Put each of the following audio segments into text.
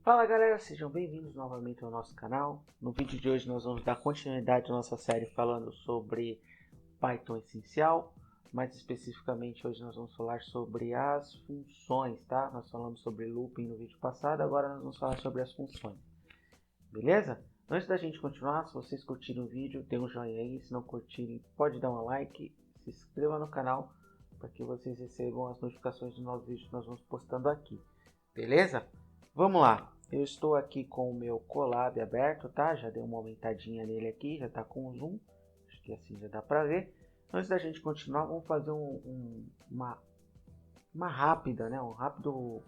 Fala galera, sejam bem-vindos novamente ao nosso canal. No vídeo de hoje nós vamos dar continuidade à nossa série falando sobre Python essencial. Mais especificamente hoje nós vamos falar sobre as funções, tá? Nós falamos sobre looping no vídeo passado, agora nós vamos falar sobre as funções. Beleza? Antes da gente continuar, se vocês curtirem o vídeo, dê um joinha aí. Se não curtirem, pode dar um like, se inscreva no canal para que vocês recebam as notificações dos novos vídeos que nós vamos postando aqui. Beleza? Vamos lá. Eu estou aqui com o meu Colab aberto, tá? Já dei uma aumentadinha nele aqui, já está com zoom. Acho que assim já dá para ver. Antes da gente continuar, vamos fazer uma rápida, né? Um rápido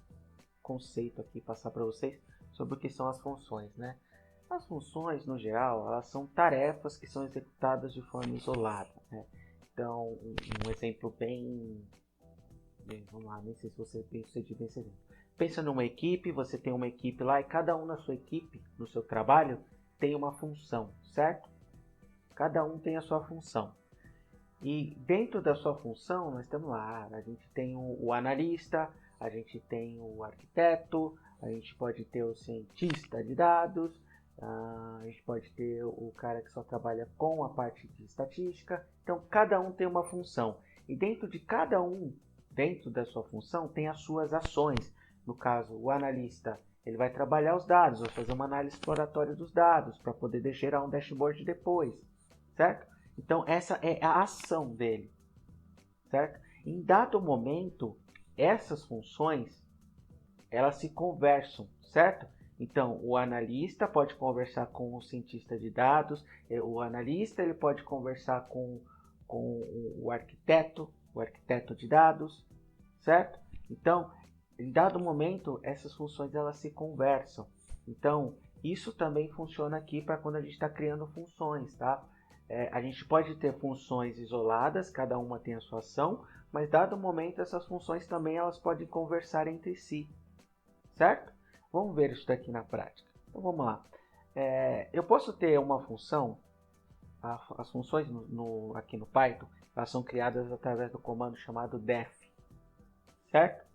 conceito aqui, passar para vocês sobre o que são as funções, né? As funções, no geral, elas são tarefas que são executadas de forma isolada, né? Então, um exemplo bem, vamos lá, nem sei se você bem sucedido nesse exemplo. Pensa numa equipe, você tem uma equipe lá e cada um na sua equipe, no seu trabalho, tem uma função, certo? Cada um tem a sua função. E dentro da sua função, nós temos lá, a gente tem o analista, a gente tem o arquiteto, a gente pode ter o cientista de dados, a gente pode ter o cara que só trabalha com a parte de estatística. Então, cada um tem uma função. E dentro de cada um, dentro da sua função, tem as suas ações. No caso, o analista, ele vai trabalhar os dados, vai fazer uma análise exploratória dos dados para poder gerar um dashboard depois, certo? Então, essa é a ação dele, certo? Em dado momento, essas funções, elas se conversam, certo? Então, o analista pode conversar com o cientista de dados, o analista ele pode conversar com o arquiteto de dados, certo? Então, em dado momento, essas funções elas se conversam. Então, isso também funciona aqui para quando a gente está criando funções, tá? A gente pode ter funções isoladas, cada uma tem a sua ação, mas dado momento essas funções também elas podem conversar entre si, certo? Vamos ver isso daqui na prática. Então vamos lá. Eu posso ter uma função, as funções aqui no Python, elas são criadas através do comando chamado def, certo?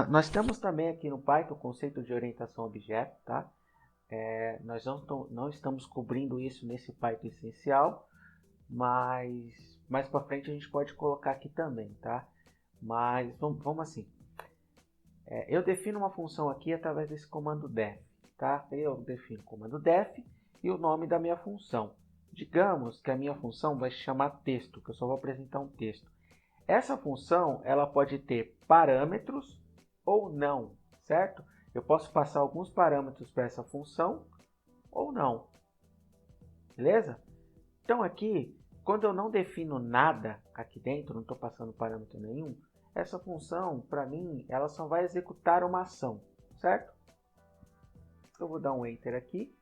Nós temos também aqui no Python o conceito de orientação a objeto, tá? Nós não estamos cobrindo isso nesse Python essencial, mas mais para frente a gente pode colocar aqui também, tá? Mas vamos assim. Eu defino uma função aqui através desse comando def, tá? Eu defino o comando def e o nome da minha função. Digamos que a minha função vai se chamar texto, que eu só vou apresentar um texto. Essa função ela pode ter parâmetros ou não, certo? Eu posso passar alguns parâmetros para essa função ou não, beleza? Então aqui, quando eu não defino nada aqui dentro, não estou passando parâmetro nenhum, essa função, para mim, ela só vai executar uma ação, certo? Eu vou dar um Enter aqui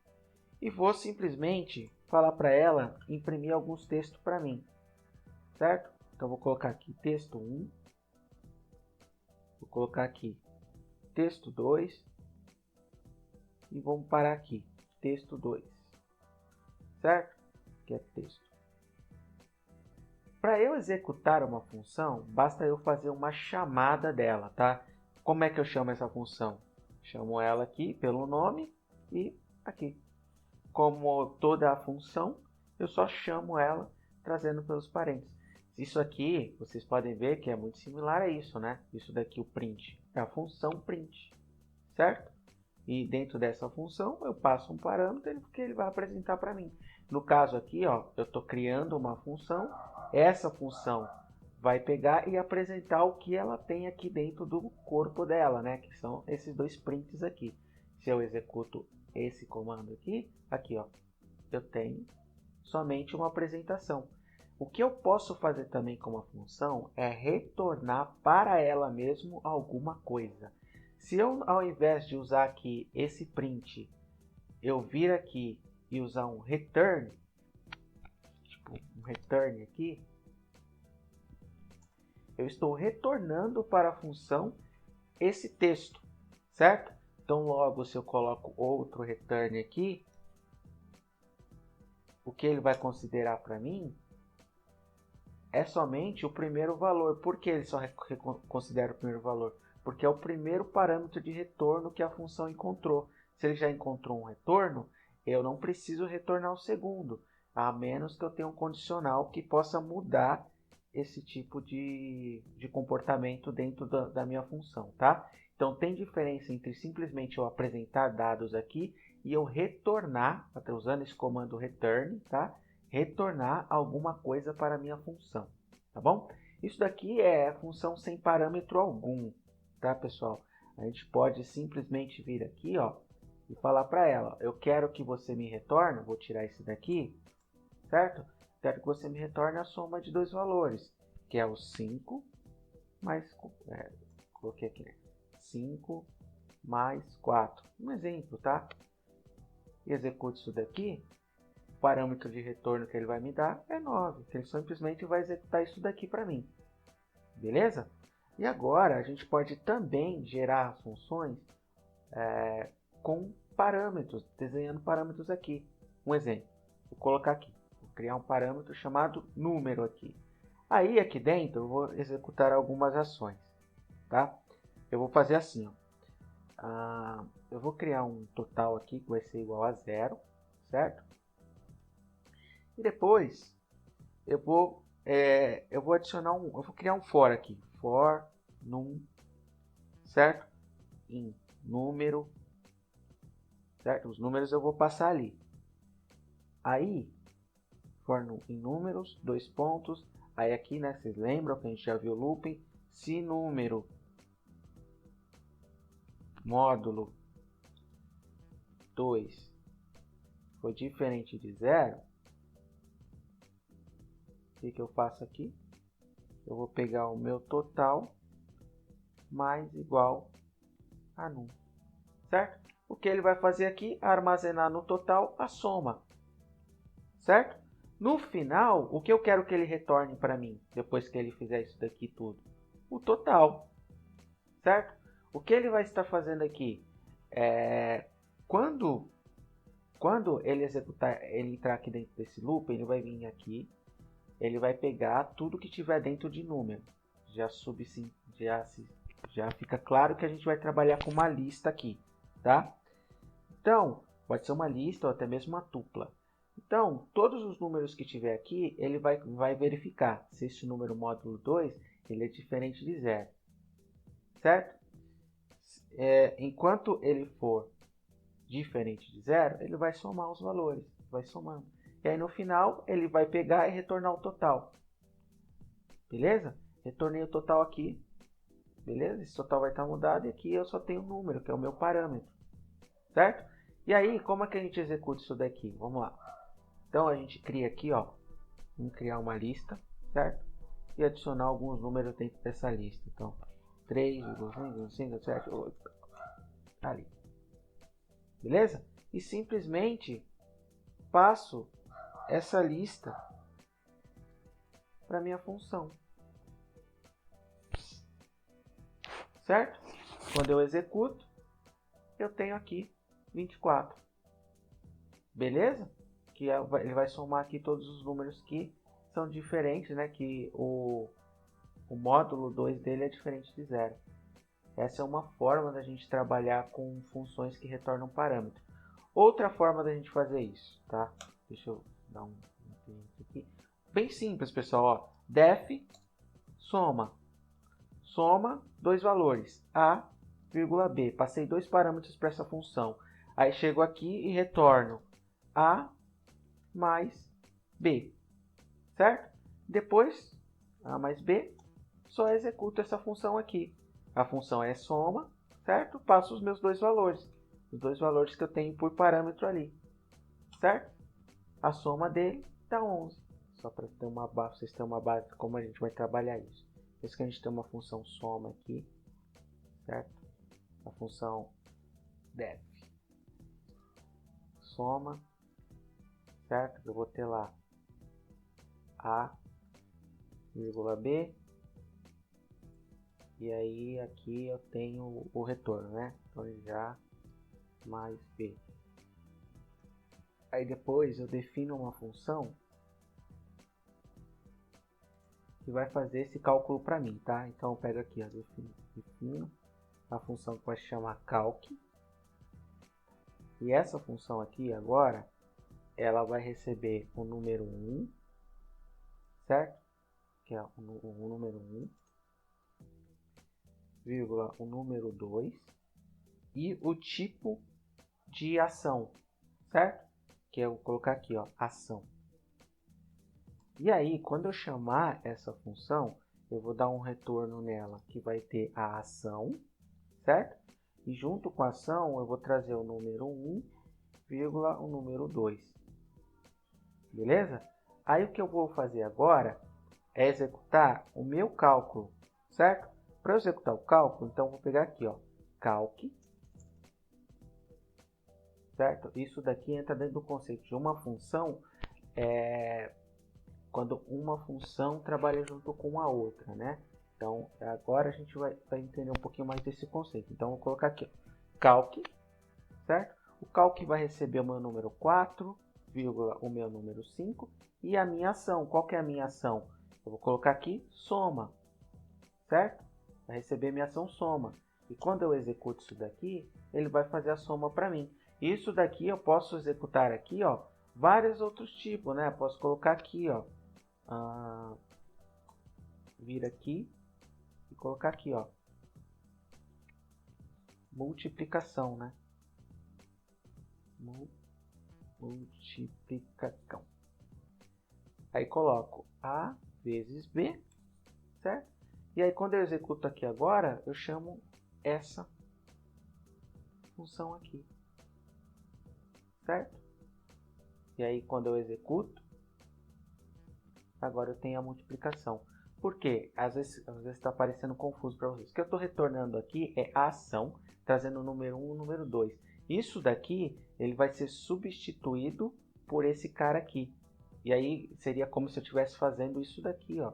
e vou simplesmente falar para ela imprimir alguns textos para mim, certo? Então vou colocar aqui texto 1, vou colocar aqui texto 2 e vamos parar aqui, texto 2, certo? Que é texto. Para eu executar uma função, basta eu fazer uma chamada dela, tá? Como é que eu chamo essa função? Chamo ela aqui pelo nome e aqui. Como toda a função, eu só chamo ela trazendo pelos parênteses. Isso aqui, vocês podem ver que é muito similar a isso, né? Isso daqui, o print, é a função print, certo? E dentro dessa função, eu passo um parâmetro que ele vai apresentar para mim. No caso aqui, ó, eu estou criando uma função, essa função vai pegar e apresentar o que ela tem aqui dentro do corpo dela, né? Que são esses dois prints aqui. Se eu executo esse comando aqui, ó, eu tenho somente uma apresentação. O que eu posso fazer também com uma função é retornar para ela mesmo alguma coisa. Se eu, ao invés de usar aqui esse print, eu vir aqui e usar um return, tipo um return aqui, eu estou retornando para a função esse texto, certo? Então logo se eu coloco outro return aqui, o que ele vai considerar para mim é somente o primeiro valor. Por que ele só considera o primeiro valor? porque é o primeiro parâmetro de retorno que a função encontrou. Se ele já encontrou um retorno, eu não preciso retornar o segundo, a menos que eu tenha um condicional que possa mudar esse tipo de comportamento dentro da minha função, tá? Então tem diferença entre simplesmente eu apresentar dados aqui e eu retornar, até usando esse comando return, tá? Retornar alguma coisa para a minha função, tá bom? Isso daqui é função sem parâmetro algum, tá, pessoal? A gente pode simplesmente vir aqui, ó, e falar para ela, eu quero que você me retorne, vou tirar esse daqui, certo? Quero que você me retorne a soma de dois valores, que é o 5 mais, coloquei aqui, 5 mais 4. Um exemplo, tá? Executo isso daqui, o parâmetro de retorno que ele vai me dar é 9, que ele simplesmente vai executar isso daqui para mim. Beleza? E agora a gente pode também gerar funções com parâmetros, desenhando parâmetros aqui. Um exemplo, vou colocar aqui, vou criar um parâmetro chamado número aqui. Aí aqui dentro eu vou executar algumas ações, tá? Eu vou fazer assim, ó. Eu vou criar um total aqui que vai ser igual a 0, certo? E depois eu vou adicionar eu vou criar um for aqui, for num, certo? Em número, certo? Os números eu vou passar ali. Aí, for em números, dois pontos. Aí aqui, né, vocês lembram que a gente já viu o looping? Se número módulo 2 for diferente de 0, o que eu faço aqui? Eu vou pegar o meu total mais igual a num, certo? O que ele vai fazer aqui? Armazenar no total a soma, certo? No final, o que eu quero que ele retorne para mim, depois que ele fizer isso daqui tudo? O total, certo? O que ele vai estar fazendo aqui? Quando ele executar, ele entrar aqui dentro desse loop, ele vai vir aqui, ele vai pegar tudo que tiver dentro de número. Já fica claro que a gente vai trabalhar com uma lista aqui, tá? Então, pode ser uma lista ou até mesmo uma tupla. Então, todos os números que tiver aqui, ele vai verificar se esse número módulo 2 ele é diferente de 0, certo? Enquanto ele for diferente de 0, ele vai somar os valores, vai somando. E aí no final, ele vai pegar e retornar o total. Beleza? Retornei o total aqui. Beleza? Esse total vai estar mudado e aqui eu só tenho o número, que é o meu parâmetro. Certo? E aí, como é que a gente executa isso daqui? Vamos lá. Então a gente cria aqui, ó. Vamos criar uma lista, certo? E adicionar alguns números dentro dessa lista. Então, 3, 5, 7, 8. Ali. Beleza? E simplesmente passo essa lista para minha função. Certo? Quando eu executo, eu tenho aqui 24. Beleza? Que ele vai somar aqui todos os números que são diferentes, né? Que o módulo 2 dele é diferente de 0. Essa é uma forma da gente trabalhar com funções que retornam parâmetro. Outra forma da gente fazer isso, tá? Deixa eu dar um aqui. Bem simples, pessoal. Ó. Def soma dois valores, a, b. Passei dois parâmetros para essa função. Aí chego aqui e retorno a mais b, certo? Depois, a mais b, só executo essa função aqui. A função é soma, certo? Passo os meus dois valores que eu tenho por parâmetro ali, certo? A soma dele dá 11. Só para vocês terem uma base de como a gente vai trabalhar isso. Por isso que a gente tem uma função soma aqui, certo? A função def soma, certo? Eu vou ter lá a, b, e aí aqui eu tenho o retorno, né? Então já mais b. Aí depois eu defino uma função que vai fazer esse cálculo para mim, tá? Então eu pego aqui, ó, defino a função que vai se chamar calc. E essa função aqui agora, ela vai receber o número 1, certo? Que é o número 1, vírgula, o número 2 e o tipo de ação, certo? Que eu vou colocar aqui, ó, ação. E aí, quando eu chamar essa função, eu vou dar um retorno nela que vai ter a ação, certo? E junto com a ação, eu vou trazer o número 1, vírgula, o número 2. Beleza? Aí o que eu vou fazer agora é executar o meu cálculo, certo? Para eu executar o cálculo, então eu vou pegar aqui, ó, calc, certo? Isso daqui entra dentro do conceito de uma função, quando uma função trabalha junto com a outra, né? Então, agora a gente vai entender um pouquinho mais desse conceito. Então, eu vou colocar aqui, ó, calc, certo? O calc vai receber o meu número 4, vírgula, o meu número 5 e a minha ação. Qual que é a minha ação? Eu vou colocar aqui soma, certo? Vai receber minha ação soma. E quando eu executo isso daqui, ele vai fazer a soma para mim. Isso daqui eu posso executar aqui, ó, vários outros tipos, né? Posso colocar aqui, ó, vir aqui e colocar aqui, ó, multiplicação, né? Multiplicação. Aí coloco A vezes B, certo? E aí quando eu executo aqui agora, eu chamo essa função aqui, certo? E aí quando eu executo, agora eu tenho a multiplicação. Por quê? Às vezes está parecendo confuso para vocês. O que eu estou retornando aqui é a ação, trazendo o número 1 e o número 2. Isso daqui, ele vai ser substituído por esse cara aqui. E aí seria como se eu estivesse fazendo isso daqui, ó.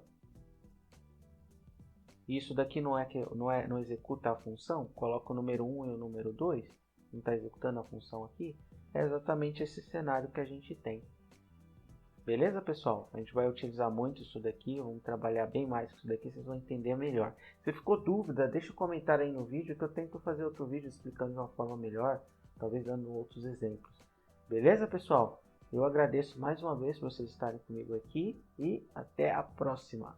Isso daqui não executa a função? Coloca o número 1 e o número 2. Não está executando a função aqui? É exatamente esse cenário que a gente tem. Beleza, pessoal? A gente vai utilizar muito isso daqui, vamos trabalhar bem mais com isso daqui, vocês vão entender melhor. Se ficou dúvida, deixa um comentário aí no vídeo que eu tento fazer outro vídeo explicando de uma forma melhor, talvez dando outros exemplos. Beleza, pessoal? Eu agradeço mais uma vez por vocês estarem comigo aqui e até a próxima!